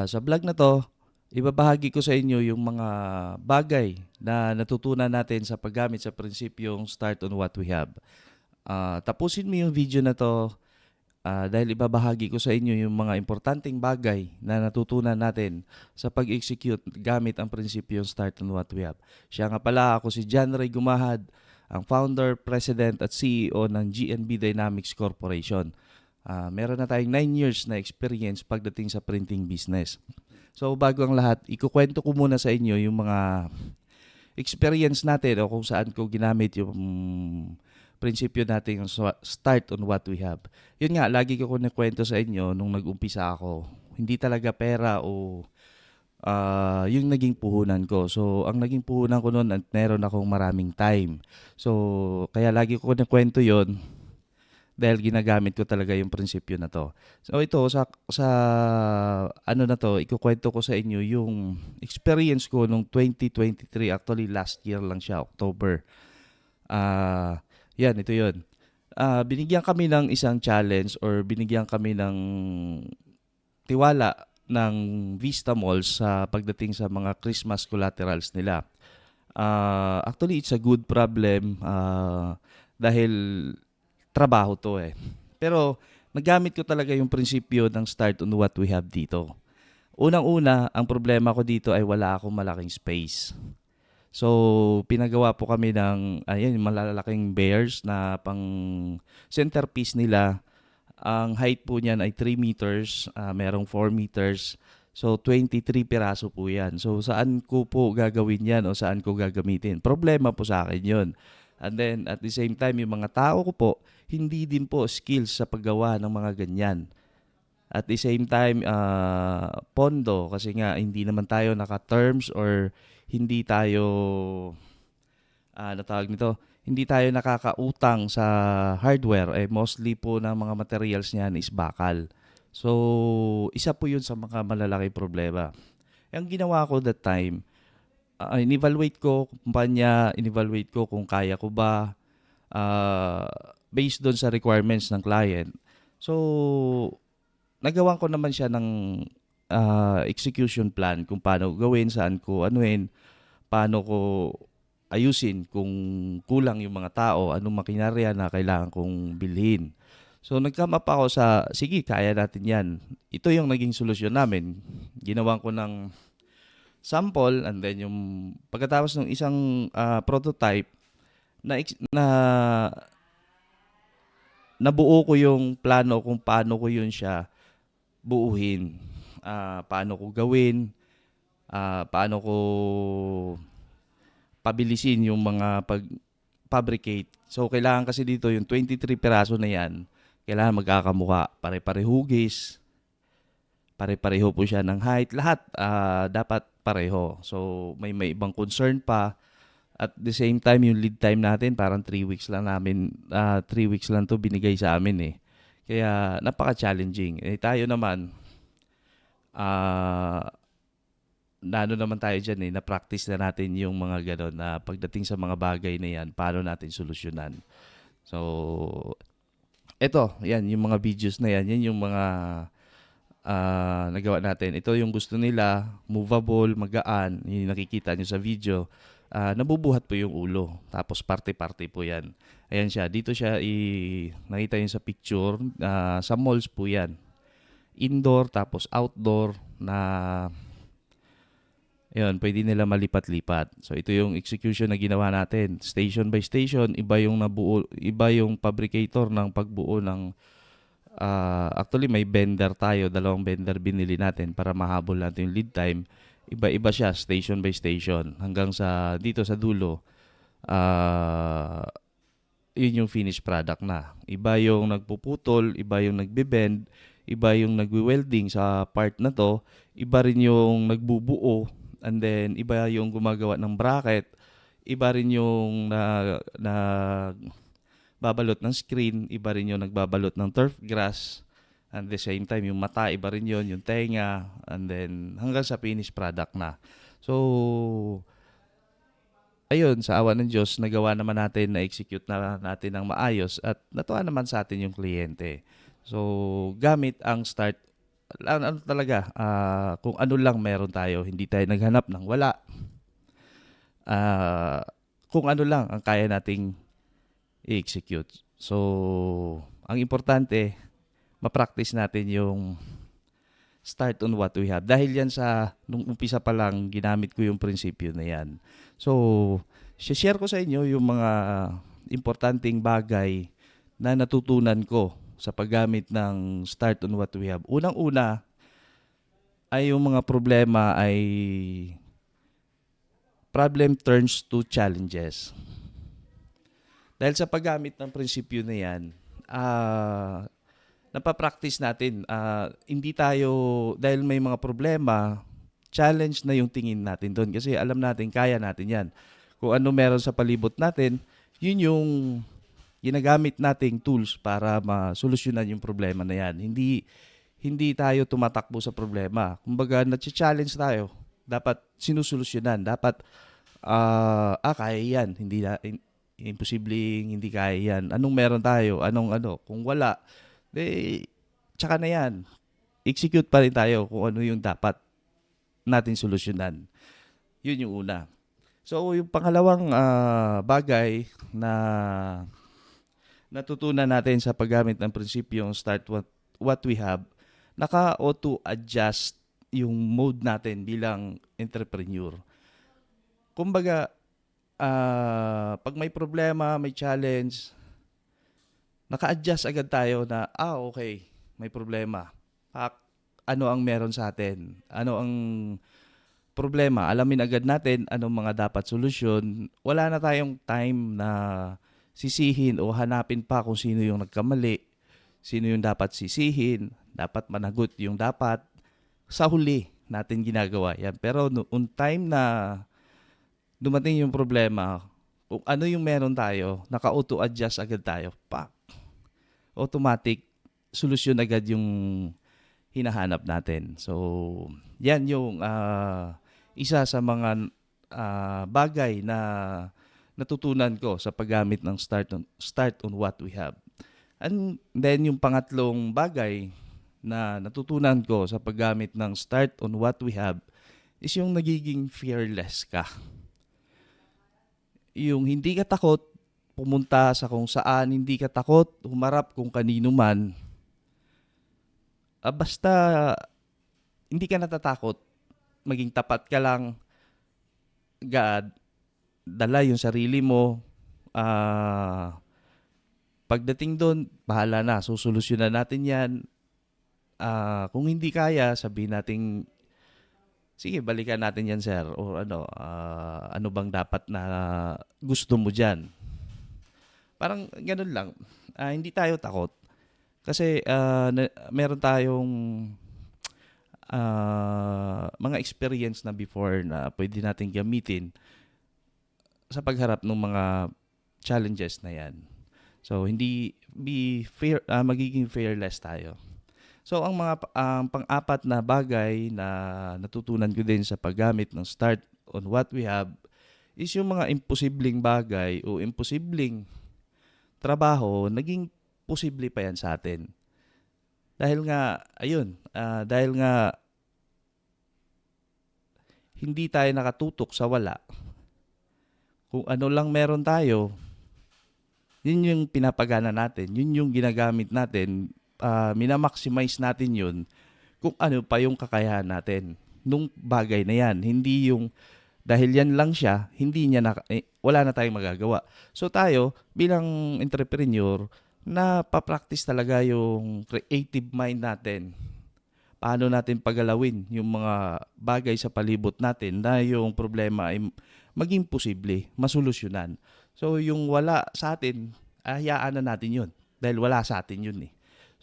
Sa vlog na 'to, ibabahagi ko sa inyo yung mga bagay na natutunan natin sa paggamit sa prinsipyong start on what we have. Tapusin mo yung video na 'to, dahil ibabahagi ko sa inyo yung mga importanteng bagay na natutunan natin sa pag-execute gamit ang prinsipyong start on what we have. Siya nga pala, ako si John Ray Gumahad, ang founder, president at CEO ng GNB Dynamics Corporation. Meron na tayong 9 years na experience pagdating sa printing business. So bago ang lahat, ikukwento ko muna sa inyo yung mga experience natin o kung saan ko ginamit yung prinsipyo natin yung start on what we have. Yun nga, lagi ko kunikwento sa inyo nung nag-umpisa ako. Hindi talaga pera o yung naging puhunan ko. So, ang naging puhunan ko noon, at meron akong maraming time. So, kaya lagi ko kunikwento yon dahil ginagamit ko talaga yung prinsipyo na to. So ito sa ano na to, ikukuwento ko sa inyo yung experience ko nung 2023, actually last year lang siya, October. Yan, ito 'yon. Binigyan kami ng isang challenge or binigyan kami ng tiwala ng Vista Malls sa pagdating sa mga Christmas collaterals nila. Actually, it's a good problem dahil trabaho to eh. Pero nagamit ko talaga yung prinsipyo ng start on what we have dito. Unang-una, ang problema ko dito ay wala akong malaking space. So, pinagawa po kami ng ayan, yung malalaking bears na pang centerpiece nila. Ang height po niyan ay 3 meters, merong 4 meters. So, 23 piraso po yan. So, saan ko po gagawin yan o saan ko gagamitin? Problema po sa akin yon. And then, at the same time, yung mga tao ko po, hindi din po skills sa paggawa ng mga ganyan. At the same time, pondo, kasi nga hindi naman tayo naka-terms or hindi tayo, natawag nito, hindi tayo nakakautang sa hardware. Mostly po ng mga materials niyan is bakal. So, isa po yun sa mga malalaking problema. Ang ginawa ko that time, in-evaluate ko kumpanya, in-evaluate ko kung kaya ko ba, ah, based doon sa requirements ng client. So, nagawan ko naman siya ng execution plan kung paano gawin, saan ko anuhin, paano ko ayusin kung kulang yung mga tao, anong makinarya na kailangan kong bilhin. So nag-come up ako sa, sige, kaya natin yan. Ito yung naging solusyon namin. Ginawan ko ng sample and then yung pagkatapos ng isang prototype, na nabuo ko yung plano kung paano ko yun siya buuhin. Paano ko gawin, paano ko pabilisin yung mga pag-fabricate. So, kailangan kasi dito yung 23 piraso na yan, kailangan magkakamuka. Pare-pareho hugis, pare-pareho po siya ng height. Lahat dapat pareho. So, may ibang concern pa. At the same time, yung lead time natin, parang 3 weeks lang namin, 3 weeks lang to binigay sa amin eh. Kaya, napaka-challenging. Tayo naman, ah, naano naman tayo dyan eh, na-practice na natin yung mga gano'n na pagdating sa mga bagay na yan, paano natin solusyonan. So, eto, yan, yung mga videos na yan, yan yung mga nagawa natin. Ito yung gusto nila, movable, magaan, yung nakikita nyo sa video. Nabubuhat po yung ulo. Tapos parte-parte po yan. Ayan siya, dito siya, nakita nyo sa picture, sa malls po yan. Indoor, tapos outdoor, na ayun, pwede nila malipat-lipat. So ito yung execution na ginawa natin. Station by station, iba yung nabuo, iba yung fabricator ng pagbuo ng actually may vendor tayo, dalawang vendor binili natin para mahabol natin yung lead time. Iba-iba siya station by station hanggang sa dito sa dulo. Yun yung finished product na. Iba yung nagpuputol, iba yung nagbe-bend, iba yung nagwe-welding sa part na to, iba rin yung nagbubuo, and then iba yung gumagawa ng bracket, iba rin yung babalot ng screen, iba rin yung nagbabalot ng turf grass, and the same time yung mata, iba rin yun, yung tenga, and then hanggang sa finished product na. So, ayun, sa awa ng Diyos, nagawa naman natin, na-execute na natin ng maayos at natuwa naman sa atin yung kliyente. So, gamit ang start ano talaga, kung ano lang meron tayo, hindi tayo naghanap ng wala. Ah, kung ano lang ang kaya nating i-execute. So, ang importante, ma-practice natin yung start on what we have. Dahil yan sa, nung umpisa pa lang, ginamit ko yung prinsipyo na yan. So, share ko sa inyo yung mga importanteng bagay na natutunan ko sa paggamit ng start on what we have. Unang-una ay yung mga problema ay problem turns to challenges. Dahil sa paggamit ng prinsipyo na yan, napapractice natin. Hindi tayo, dahil may mga problema, challenge na yung tingin natin doon. Kasi alam natin, kaya natin yan. Kung ano meron sa palibot natin, yun yung ginagamit nating tools para masolusyonan yung problema na yan. Hindi tayo tumatakbo sa problema. Kumbaga, na-challenge tayo. Dapat sinusolusyonan. Dapat, kaya yan. Imposibleng hindi kaya yan. Anong meron tayo? Anong ano? Kung wala, tsaka na yan. Execute pa rin tayo kung ano yung dapat natin solusyonan. Yun yung una. So, yung pangalawang bagay na natutunan natin sa paggamit ng prinsipyong start what we have, naka-auto adjust yung mode natin bilang entrepreneur. Kumbaga, pag may problema, may challenge, naka-adjust agad tayo na, okay, may problema. Ano ang meron sa atin? Ano ang problema? Alamin agad natin anong mga dapat solusyon. Wala na tayong time na sisihin o hanapin pa kung sino yung nagkamali, sino yung dapat sisihin, dapat managot yung dapat. Sa huli natin ginagawa yan. Pero noong time na dumating yung problema, kung ano yung meron tayo, naka-auto adjust agad tayo. Automatic, solusyon agad yung hinahanap natin. So, yan yung isa sa mga bagay na natutunan ko sa paggamit ng start on what we have. And then yung pangatlong bagay na natutunan ko sa paggamit ng start on what we have is yung nagiging fearless ka. Yung hindi ka takot pumunta sa kung saan, hindi ka takot humarap kung kanino man. Basta hindi ka natatakot, maging tapat ka lang, dala yung sarili mo. Pagdating doon, bahala na, susolusyonan natin yan. Kung hindi kaya, sabihin natin, sige, balikan natin yan, sir. O ano bang dapat na gusto mo dyan? Parang ganun lang. Hindi tayo takot. Kasi meron tayong mga experience na before na pwede natin gamitin sa pagharap ng mga challenges na yan. So, magiging fearless tayo. So, ang pang-apat na bagay na natutunan ko din sa paggamit ng start on what we have is yung mga imposibleng bagay o imposibleng trabaho, naging posible pa yan sa atin. Dahil nga hindi tayo nakatutok sa wala. Kung ano lang meron tayo, yun yung pinapagana natin, yun yung ginagamit natin, minamaximize natin yun kung ano pa yung kakayahan natin nung bagay na yan. Hindi yung dahil yan lang siya, wala na tayong magagawa. So tayo, bilang entrepreneur, napapractice talaga yung creative mind natin. Paano natin pagalawin yung mga bagay sa palibot natin na yung problema ay maging posible, masolusyonan. So yung wala sa atin, hayaan na natin yun. Dahil wala sa atin yun eh.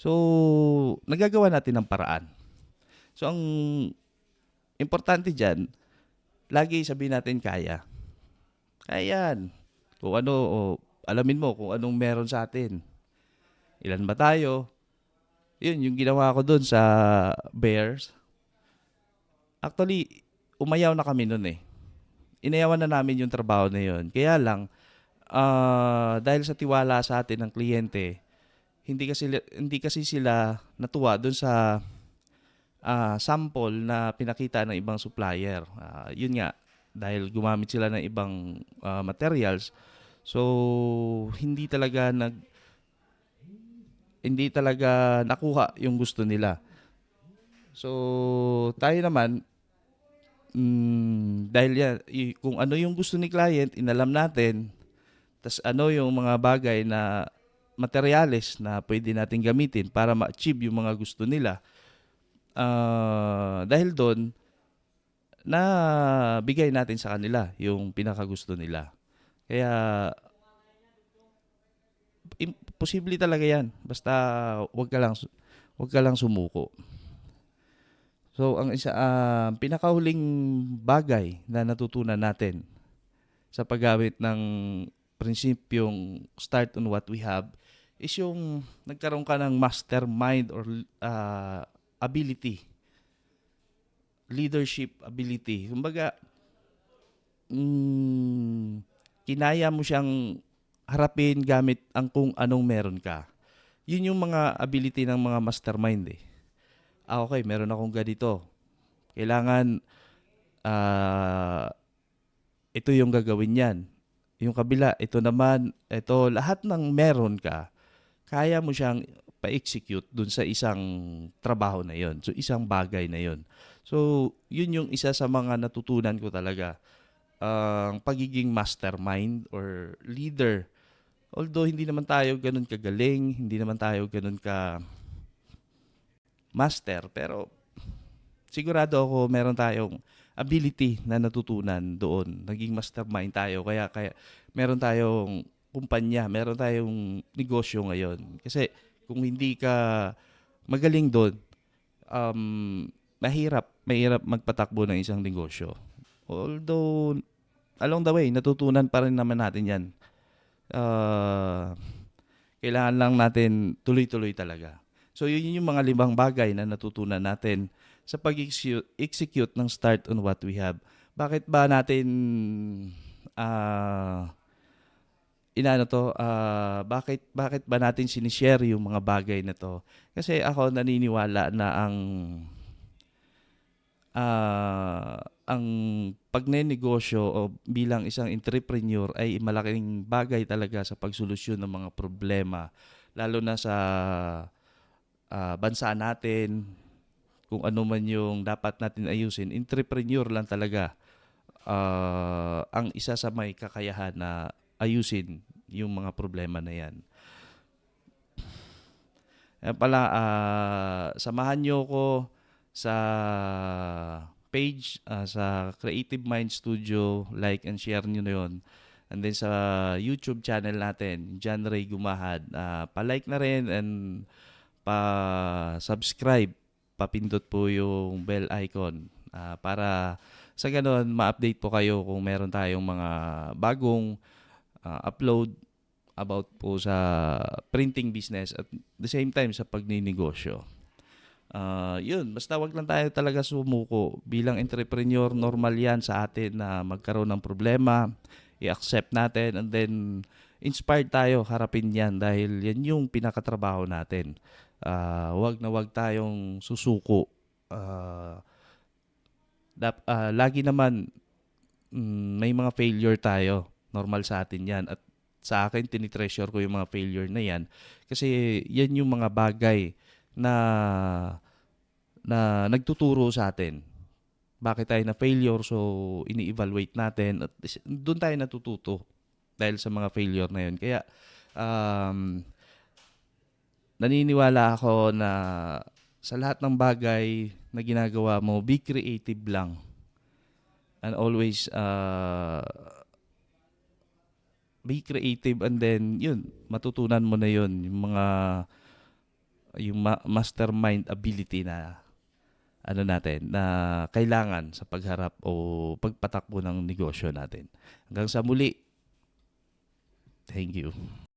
So, nagagawa natin ng paraan. So ang importante dyan, lagi sabihin natin kaya. Kaya yan. Kung alamin mo kung anong meron sa atin. Ilan ba tayo? Yun, yung ginawa ko doon sa Bears. Actually, umayaw na kami noon eh. Inayawan na namin yung trabaho na yun. Kaya lang, dahil sa tiwala sa atin ng kliyente, hindi kasi sila natuwa doon sa sample na pinakita ng ibang supplier. Yun nga, dahil gumamit sila ng ibang materials, so hindi talaga nakuha yung gusto nila. So tayo naman, dahil yan, kung ano yung gusto ni client, inalam natin, tas ano yung mga bagay na materyales na pwede natin gamitin para ma-achieve yung mga gusto nila. Dahil doon, na bigay natin sa kanila yung pinakagusto nila. Kaya posible talaga 'yan. Basta wag ka lang sumuko. So ang pinakahuling bagay na natutunan natin sa paggamit ng prinsipyong start on what we have is yung nagkaroon ka ng mastermind or ability, leadership ability. Kumbaga, kinaya mo siyang harapin gamit ang kung anong meron ka. Yun yung mga ability ng mga mastermind eh. Okay, meron akong ganito. Kailangan, ito yung gagawin yan. Yung kabila, ito naman, ito, lahat ng meron ka, kaya mo siyang pa-execute dun sa isang trabaho na yon. So, isang bagay na yon. So, yun yung isa sa mga natutunan ko talaga. Ang pagiging mastermind or leader. Although hindi naman tayo ganun kagaling, hindi naman tayo ganun ka master, pero sigurado ako meron tayong ability na natutunan doon. Naging mastermind tayo, kaya meron tayong kumpanya, meron tayong negosyo ngayon. Kasi kung hindi ka magaling doon, mahirap magpatakbo ng isang negosyo. Although, along the way, natutunan pa rin naman natin yan. Kailangan lang natin tuloy-tuloy talaga. So, yun yung mga 5 bagay na natutunan natin sa pag-execute ng start on what we have. Bakit ba natin bakit ba natin sinishare yung mga bagay na to? Kasi ako naniniwala na ang pagnenegosyo o bilang isang entrepreneur ay malaking bagay talaga sa pagsolusyon ng mga problema, lalo na sa bansa natin. Kung ano man yung dapat natin ayusin, entrepreneur lang talaga ang isa sa may kakayahan na ayusin yung mga problema na yan. Kaya pala, samahan nyo ko sa page, sa Creative Mind Studio, like and share nyo na yun. And then sa YouTube channel natin, John Ray Gumahad, pa-like na rin and pa-subscribe, papindot po yung bell icon para sa ganun ma-update po kayo kung meron tayong mga bagong upload about po sa printing business at the same time sa pagninegosyo. Yun, basta wag lang tayo talaga sumuko. Bilang entrepreneur, normal yan sa atin na magkaroon ng problema, i-accept natin, and then inspired tayo harapin yan dahil yan yung pinakatrabaho natin. Wag na wag tayong susuko. Lagi naman may mga failure tayo. Normal sa atin yan. At sa akin, tinitreasure ko yung mga failure na yan. Kasi yan yung mga bagay na nagtuturo sa atin. Bakit tayo na failure? So, ini-evaluate natin. At doon tayo natututo dahil sa mga failure na yun. Kaya, naniniwala ako na sa lahat ng bagay na ginagawa mo, be creative lang. And always be creative, and then yun, matutunan mo na yun yung mastermind ability na natin na kailangan sa pagharap o pagpatakbo ng negosyo natin. Hanggang sa muli. Thank you.